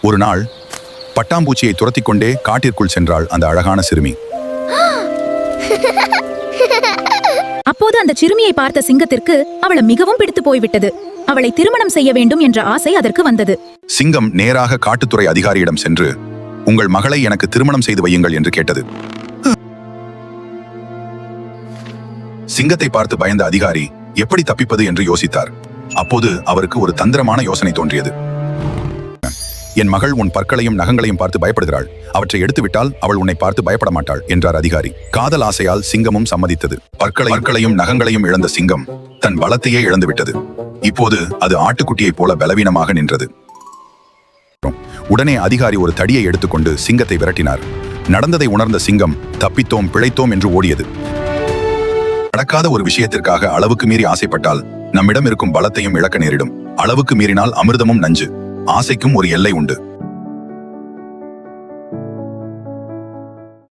ஒரு நாள் பட்டாம்பூச்சியை துரத்திக் கொண்டே காட்டிற்குள் சென்றாள் அந்த அழகான சிறுமி. அப்போது அந்த சிறுமியை பார்த்த சிங்கத்திற்கு அவளை மிகவும் பிடித்து போய்விட்டது. அவளை திருமணம் செய்ய வேண்டும் என்ற ஆசை அதற்கு வந்தது. சிங்கம் நேராக காட்டுத்துறை அதிகாரியிடம் சென்று, உங்கள் மகளை எனக்கு திருமணம் செய்து வையுங்கள் என்று கேட்டது. சிங்கத்தை பார்த்து பயந்த அதிகாரி எப்படி தப்பிப்பது என்று யோசித்தார். அப்போது அவருக்கு ஒரு தந்திரமான யோசனை தோன்றியது. என் மகள் உன் பற்களையும் நகங்களையும் பார்த்து பயப்படுகிறாள். அவற்றை எடுத்துவிட்டால் அவள் உன்னை பார்த்து பயப்பட மாட்டாள் என்றார் அதிகாரி. காதல் ஆசையால் சிங்கமும் சம்மதித்தது. பற்களையும் நகங்களையும் இழந்த சிங்கம் தன் பலத்தையே இழந்துவிட்டது. இப்போது அது ஆட்டுக்குட்டியைப் போல பலவீனமாக நின்றது. உடனே அதிகாரி ஒரு தடியை எடுத்துக்கொண்டு சிங்கத்தை விரட்டினார். நடந்ததை உணர்ந்த சிங்கம் தப்பித்தோம் பிழைத்தோம் என்று ஓடியது. நடக்காத ஒரு விஷயத்திற்காக அளவுக்கு மீறி ஆசைப்பட்டால் நம்மிடம் இருக்கும் பலத்தையும் இழக்க நேரிடும். அளவுக்கு மீறினால் அமிர்தமும் நஞ்சு. ஆசைக்கும் ஒரு எல்லை உண்டு.